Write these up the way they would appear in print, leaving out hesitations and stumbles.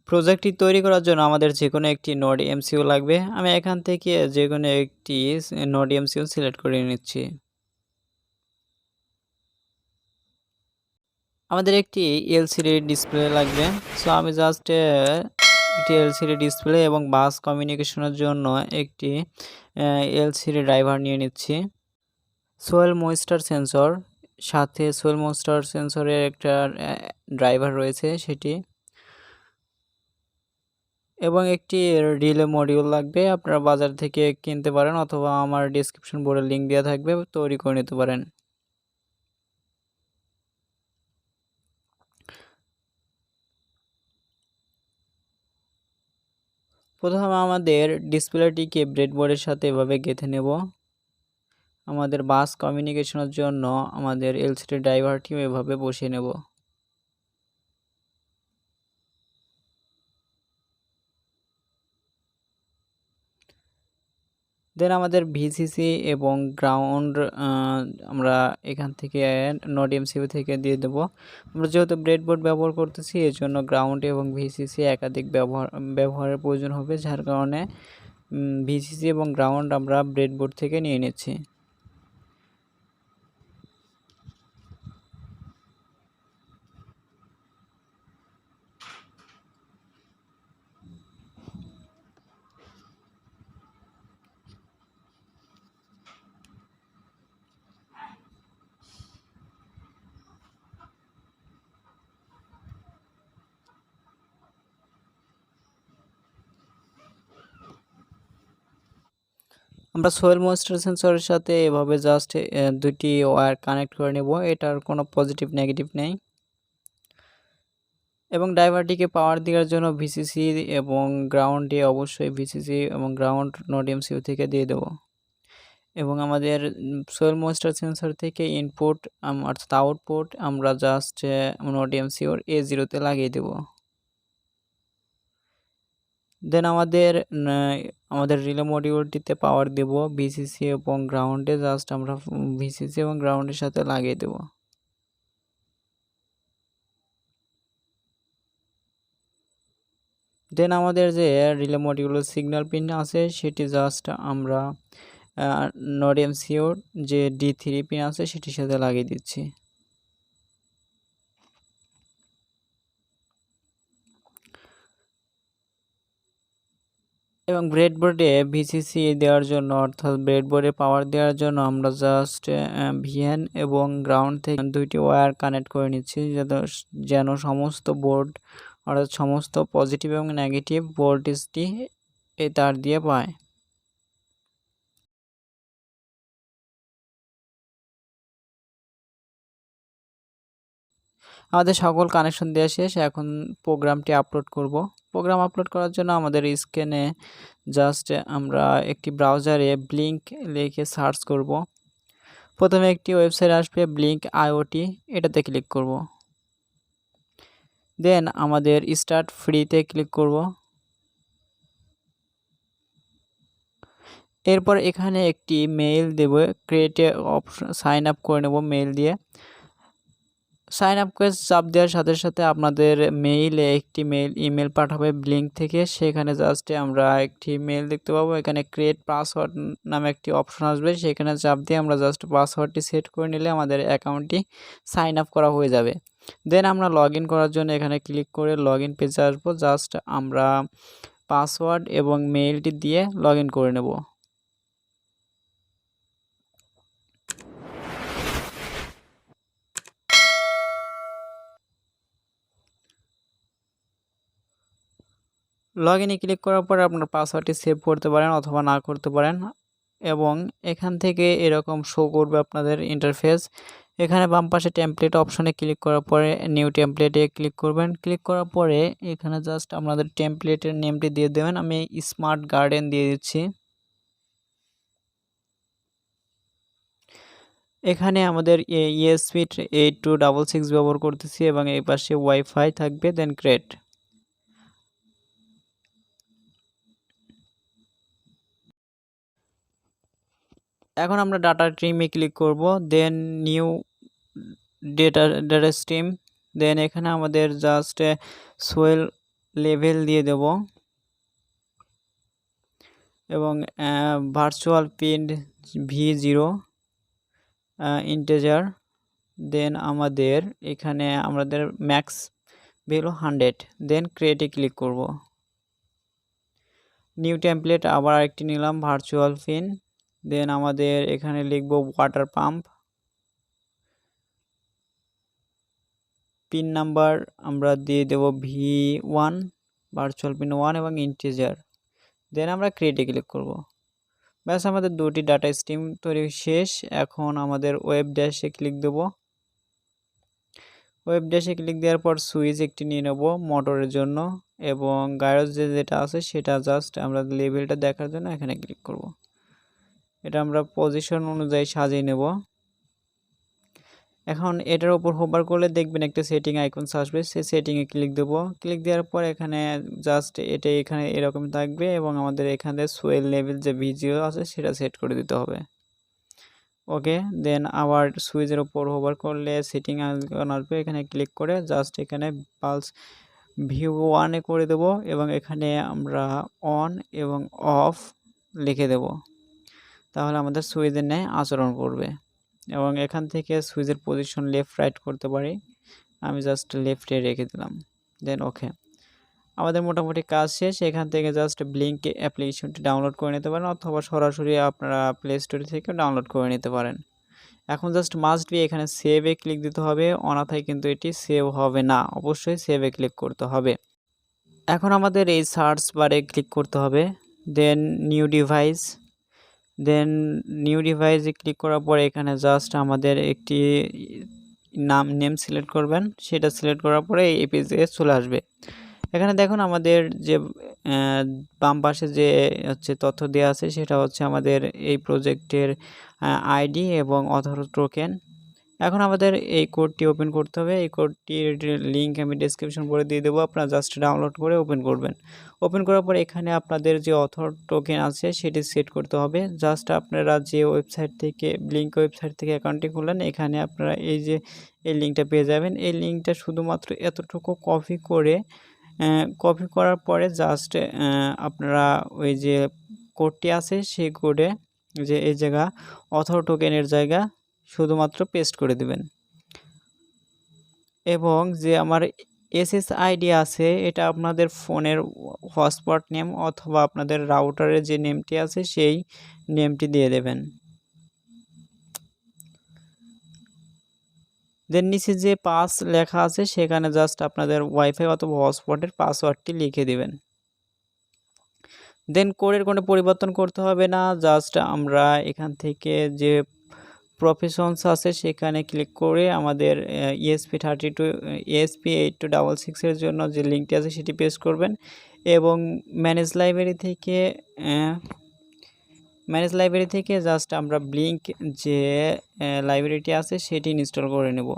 প্রজেক্টটি তৈরি করার জন্য আমাদের যেকোনো একটি নোড এমসিইউ লাগবে। আমি এখান থেকে যেকোনো একটি নোড এমসিইউ সিলেক্ট করে নিচ্ছি। আমাদের একটি এলসিডি ডিসপ্লে লাগবে। সো আমি জাস্ট একটি এলসিডি ডিসপ্লে এবং বাস কমিউনিকেশনের জন্য একটি এলসিডি ড্রাইভার নিয়ে নিচ্ছি। সোয়েল ময়েশ্চার সেন্সর, সাথে সোয়েল ময়েশ্চার সেন্সরের একটা ড্রাইভার রয়েছে সেটি, এবং একটি রিলে মডিউল লাগবে। আপনারা বাজার থেকে কিনতে পারেন অথবা আমার ডেসক্রিপশন বোর্ডে লিঙ্ক দেওয়া থাকবে, তৈরি করে নিতে পারেন। প্রথমে আমাদের ডিসপ্লেটিকে ব্রেডবোর্ডের সাথে এভাবে গেঁথে নেব। আমাদের বাস কমিউনিকেশনের জন্য আমাদের এলসিডি ড্রাইভারটিও এভাবে বসিয়ে নেব। দেন আমাদের ভিসিসি এবং গ্রাউন্ড আমরা এখান থেকে নোড এমসিইউ থেকে দিয়ে দেব। আমরা যেহেতু ব্রেডবোর্ড ব্যবহার করতেছি এর জন্য গ্রাউন্ড এবং ভিসিসি একাধিক ব্যবহারের প্রয়োজন হবে, যার কারণে ভিসিসি এবং গ্রাউন্ড আমরা ব্রেডবোর্ড থেকে নিয়ে নিচ্ছি। আমরা সোয়েল ময়েশ্চার সেন্সরের সাথে এভাবে জাস্ট দুটি ওয়্যার কানেক্ট করে নেব। এটার কোনো পজিটিভ নেগেটিভ নেই। এবং ড্রাইভারটিকে পাওয়ার দেওয়ার জন্য ভিসিসি এবং গ্রাউন্ডে অবশ্যই ভিসিসি এবং গ্রাউন্ড নোড এমসিইউ থেকে দিয়ে দেব। এবং আমাদের সোয়েল ময়েশ্চার সেন্সর থেকে ইনপুট অর্থাৎ আউটপুট আমরা জাস্ট নোড এমসিইউর A0-তে লাগিয়ে দেব। দেন আমাদের রিলে মডিউলটিতে পাওয়ার দেব ভিসিসি এবং গ্রাউন্ডে, জাস্ট আমরা ভিসিসি এবং গ্রাউন্ডের সাথে লাগিয়ে দেব। দেন আমাদের যে রিলে মডিউলের সিগন্যাল পিন আছে সেটি জাস্ট আমরা নোড এমসিইউর যে D3 পিন আছে সেটির সাথে লাগিয়ে দিচ্ছি। এবং ব্রেডবোর্ডে ভিসিসি দেওয়ার জন্য অর্থাৎ ব্রেডবোর্ডে পাওয়ার দেওয়ার জন্য আমরা জাস্ট ভিএন এবং গ্রাউন্ড থেকে দুইটি ওয়্যার কানেক্ট করে নিচ্ছি, যেন সমস্ত বোর্ড অর্থাৎ সমস্ত পজিটিভ এবং নেগেটিভ ভোল্টেজটি এই তার দিয়ে পায়। আমাদের সকল কানেকশন দেওয়া শেষ। এখন প্রোগ্রামটি আপলোড করব। প্রোগ্রাম আপলোড করার জন্য আমাদের স্ক্রিনে জাস্ট আমরা একটি ব্রাউজারে ব্লিঙ্ক লিখে সার্চ করব। প্রথমে একটি ওয়েবসাইট আসবে ব্লিঙ্ক আইওটি, এটাতে ক্লিক করব। দেন আমাদের স্টার্ট ফ্রিতে ক্লিক করব। এরপর এখানে একটি মেইল দেব, ক্রিয়েট অপশন সাইন আপ করে নেব মেইল দিয়ে। সাইন আপ করে চাপ দেওয়ার সাথে সাথে আপনাদের মেইলে একটি ইমেল পাঠাবে ব্লিঙ্ক থেকে। সেখানে জাস্ট আমরা একটি মেইল দেখতে পাবো, এখানে ক্রিয়েট পাসওয়ার্ড নামে একটি অপশন আসবে, সেখানে চাপ দিয়ে আমরা জাস্ট পাসওয়ার্ডটি সেট করে নিলে আমাদের অ্যাকাউন্টটি সাইন আপ করা হয়ে যাবে। দেন আমরা লগ ইন করার জন্য এখানে ক্লিক করে লগ ইন পেজে আসবো। জাস্ট আমরা পাসওয়ার্ড এবং মেইলটি দিয়ে লগ ইন করে নেব। লগ ইনে ক্লিক করার পরে আপনার পাসওয়ার্ডটি সেভ করতে পারেন অথবা না করতে পারেন, এবং এখান থেকে এরকম শো করবে আপনাদের ইন্টারফেস। এখানে বাম পাশে টেমপ্লেট অপশনে ক্লিক করার পরে নিউ টেমপ্লেটে ক্লিক করবেন। ক্লিক করার পরে এখানে জাস্ট আপনাদের টেমপ্লেটের নেমটি দিয়ে দেবেন। আমি স্মার্ট গার্ডেন দিয়ে দিচ্ছি। এখানে আমাদের ESP8266 ব্যবহার করতেছি এবং এই পাশে ওয়াইফাই থাকবে। দেন ক্রিয়েট। এখন আমরা ডাটা স্ট্রিমে ক্লিক করব। দেন নিউ ডাটা স্ট্রিম। দেন এখানে আমাদের জাস্ট সোয়েল লেভেল দিয়ে দেব এবং ভার্চুয়াল প্রিন্ট v0 ইন্টিজার। দেন আমাদের এখানে আমাদের ম্যাক্স ভ্যালু 100। দেন ক্রিয়েটে ক্লিক করব। নিউ টেমপ্লেট আবার আরেকটি নিলাম ভার্চুয়াল পিন। দেন আমাদের এখানে লিখব ওয়াটার পাম্প। পিন নাম্বার আমরা দিয়ে দেব v1 ভার্চুয়াল পিন 1 এবং ইন্টিজার। দেন আমরা ক্রিয়েটে ক্লিক করব। ব্যাস আমাদের দুটি ডাটা স্ট্রিম তৈরি শেষ। এখন আমাদের ওয়েব ড্যাশে ক্লিক দেব। ওয়েব ড্যাশে ক্লিক দেওয়ার পর সুইচ একটি নিয়ে নেব মোটরের জন্য এবং গায়রোজ যেটা আছে সেটা জাস্ট আমরা লেভেলটা দেখার জন্য এখানে ক্লিক করব। এটা আমরা পজিশন অনুযায়ী সাজিয়ে নেব। এখন এটার উপর হোভার করলে দেখবেন একটা সেটিং আইকনস আসবে, সেই সেটিংয়ে ক্লিক দেব। ক্লিক দেওয়ার পর এখানে জাস্ট এটা এখানে এরকম থাকবে এবং আমাদের এখানে সোয়েল লেভেল যে v0 আছে সেটা সেট করে দিতে হবে। ওকে, দেন আবার সুইচের উপর হোভার করলে সেটিং আইকন আসবে, এখানে ক্লিক করে জাস্ট এখানে পালস v1 করে দেব এবং এখানে আমরা অন এবং অফ লিখে দেব। তাহলে আমাদের সুইচের ন্যায় আচরণ করবে এবং এখান থেকে সুইচের পজিশন লেফট রাইট করতে পারি। আমি জাস্ট লেফটে রেখে দিলাম। দেন ওকে, আমাদের মোটামুটি কাজ শেষ। এখান থেকে জাস্ট ব্লিঙ্ক অ্যাপ্লিকেশনটি ডাউনলোড করে নিতে পারেন অথবা সরাসরি আপনারা প্লে স্টোর থেকে ডাউনলোড করে নিতে পারেন। এখন জাস্ট মাস্ট বি এখানে সেভে ক্লিক দিতে হবে, অন্যথায় কিন্তু এটি সেভ হবে না। অবশ্যই সেভে ক্লিক করতে হবে। এখন আমাদের এই সার্চ বারে ক্লিক করতে হবে। দেন নিউ ডিভাইস। দেন নিউ ডিভাইসে ক্লিক করার পর এখানে জাস্ট আমাদের একটি নেম সিলেক্ট করবেন। সেটা সিলেক্ট করার পরে এই পেজে চলে আসবে। এখানে দেখুন আমাদের যে বাম পাশে যে হচ্ছে তথ্য দেওয়া আছে সেটা হচ্ছে আমাদের এই প্রজেক্টের আইডি এবং অথর টোকেন। এখন আমাদের এই কোডটি ওপেন করতে হবে। এই কোডটির লিঙ্ক আমি ডেসক্রিপশন করে দিয়ে দেবো, আপনারা জাস্ট ডাউনলোড করে ওপেন করবেন। ওপেন করার পর এখানে আপনাদের যে অথর টোকেন আছে সেটি সেট করতে হবে। জাস্ট আপনারা যে ওয়েবসাইট থেকে ব্লিঙ্ক ওয়েবসাইট থেকে অ্যাকাউন্টটি খুললেন, এখানে আপনারা এই যে এই লিঙ্কটা পেয়ে যাবেন। এই লিঙ্কটা শুধুমাত্র এতটুকু কপি করার পরে জাস্ট আপনারা ওই যে কোডটি আছে সেই কোডে যে এই জায়গা অথর টোকেনের জায়গা শুধুমাত্র পেস্ট করে দিবেন এবং যে আমার SSID আছে এটা আপনাদের ফোনের হটস্পট নেম অথবা আপনাদের রাউটারের যে নেমটি আছে সেই নেমটি দিয়ে দেবেন। দেন নিচে যে পাস লেখা আছে সেখানে জাস্ট আপনাদের ওয়াইফাই অথবা হটস্পটের পাসওয়ার্ডটি লিখে দিবেন। দেন কোডের কোনো পরিবর্তন করতে হবে না, জাস্ট আমরা এখান থেকে যে প্রফেশনস আছে সেখানে ক্লিক করে আমাদের ESP8266 এর জন্য যে লিঙ্কটি আছে সেটি পেস্ট করবেন এবং ম্যানেজ লাইব্রেরি থেকে জাস্ট আমরা ব্লিঙ্ক যে লাইব্রেরিটি আছে সেটি ইনস্টল করে নেব।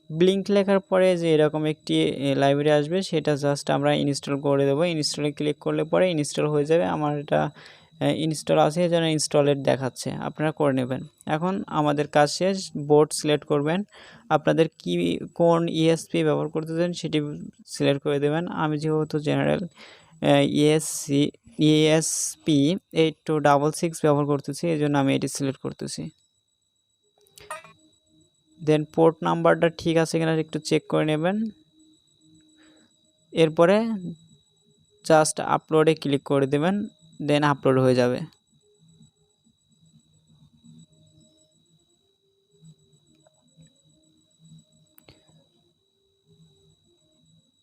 ব্লিঙ্ক লেখার পরে যে এরকম একটি লাইব্রেরি আসবে সেটা জাস্ট আমরা ইনস্টল করে দেবো। ইনস্টলে ক্লিক করলে পরে ইনস্টল হয়ে যাবে। আমার এটা ইনস্টল আছে এই জন্য ইনস্টলেড দেখাচ্ছে, আপনারা করে নেবেন। এখন আমাদের কাজ শেষ। বোর্ড সিলেক্ট করবেন, আপনাদের কোন ESP ব্যবহার করতে চান সেটি সিলেক্ট করে দেবেন। আমি যেহেতু জেনারেল ESP8266 ব্যবহার করতেছি এই জন্য আমি এটি সিলেক্ট করতেছি। দেন পোর্ট নাম্বারটা ঠিক আছে কিনা একটু চেক করে নেবেন। এরপরে জাস্ট আপলোডে ক্লিক করে দেবেন, দেন আপলোড হয়ে যাবে।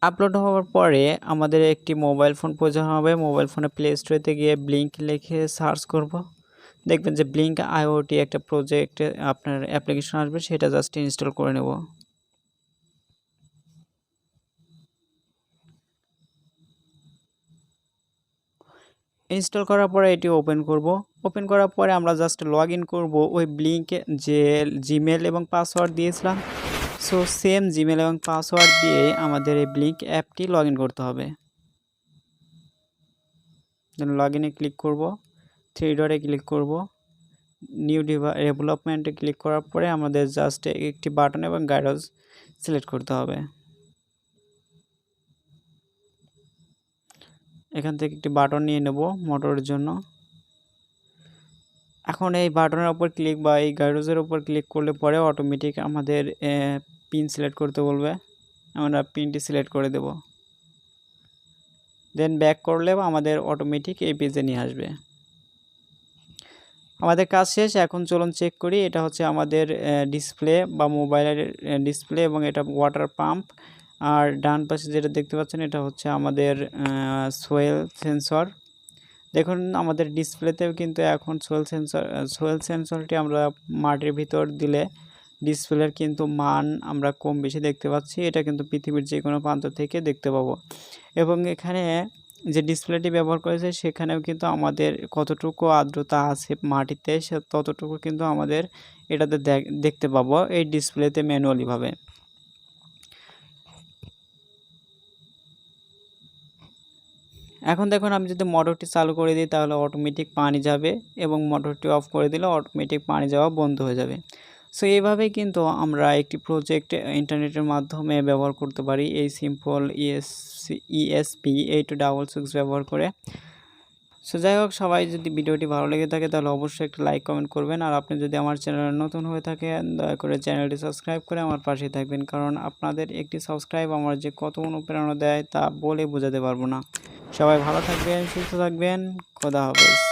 আপলোড হওয়ার পরে আমাদের একটি মোবাইল ফোন প্রয়োজন হবে। মোবাইল ফোনে প্লে স্টোরেতে গিয়ে ব্লিঙ্ক লিখে সার্চ করব। দেখবেন যে ব্লিঙ্ক IoT একটা প্রজেক্টে আপনার অ্যাপ্লিকেশন আসবে, সেটা জাস্ট ইনস্টল করে নেব। ইনস্টল করার পরে এটি ওপেন করব। ওপেন করার পরে আমরা জাস্ট লগ ইন করবো ওই ব্লিঙ্কে যে জিমেল এবং পাসওয়ার্ড দিয়েছিলাম। সো সেম জিমেল এবং পাসওয়ার্ড দিয়ে আমাদের এই ব্লিঙ্ক অ্যাপটি লগ ইন করতে হবে। দেন লগ ইনে ক্লিক করব, থ্রি ডটে ক্লিক করব, নিউ ডেভেলপমেন্টে ক্লিক করার পরে আমাদের জাস্ট একটি বাটন এবং গাইডস সিলেক্ট করতে হবে। এখান থেকে একটি বাটন নিয়ে নেব মোটরের জন্য। এখন এই বাটনের উপর ক্লিক বা এই গাইডসের উপর ক্লিক করলে পরে অটোমেটিক আমাদের পিন সিলেক্ট করতে বলবে, আমরা পিনটি সিলেক্ট করে দেব। দেন ব্যাক করলেও আমাদের অটোমেটিক এই পেজে নিয়ে আসবে। আমাদের কাজ শেষ। এখন চলুন চেক করি। এটা হচ্ছে আমাদের ডিসপ্লে বা মোবাইলের ডিসপ্লে এবং এটা ওয়াটার পাম্প। আর ডান পাশে যেটা দেখতে পাচ্ছেন এটা হচ্ছে আমাদের সোয়েল সেন্সর। দেখুন আমাদের ডিসপ্লেতেও কিন্তু এখন সোয়েল সেন্সরটি আমরা মাটির ভিতর দিলে ডিসপ্লের কিন্তু মান আমরা কম বেশি দেখতে পাচ্ছি। এটা কিন্তু পৃথিবীর যে কোনো প্রান্ত থেকে দেখতে পাবো। এবং এখানে যে ডিসপ্লেটি ব্যবহার করেছে সেখানেও কিন্তু আমাদের কতটুকু আর্দ্রতা আছে মাটিতে ততটুকু কিন্তু আমাদের এটাতে দেখতে পাবো এই ডিসপ্লেতে ম্যানুয়ালিভাবে। এখন দেখুন আমি যদি মোটরটি চালু করে দিই তাহলে অটোমেটিক পানি যাবে এবং মোটরটি অফ করে দিলে অটোমেটিক পানি যাওয়া বন্ধ হয়ে যাবে। সো এইভাবেই কিন্তু আমরা একটি প্রজেক্ট ইন্টারনেটের মাধ্যমে ব্যবহার করতে পারি এই সিম্পল ESP8266 ব্যবহার করে। সো যাই হোক, সবাই যদি ভিডিওটি ভালো লেগে থাকে তাহলে অবশ্যই একটা লাইক কমেন্ট করবেন। আর আপনি যদি আমার চ্যানেলে নতুন হয়ে থাকেন দয়া করে চ্যানেলটি সাবস্ক্রাইব করে আমার পাশে থাকবেন, কারণ আপনাদের একটি সাবস্ক্রাইব আমার যে কত অনুপ্রেরণা দেয় তা বলে বোঝাতে পারবো না। সবাই ভালো থাকবেন, সুস্থ থাকবেন, খোদা হাফেজ।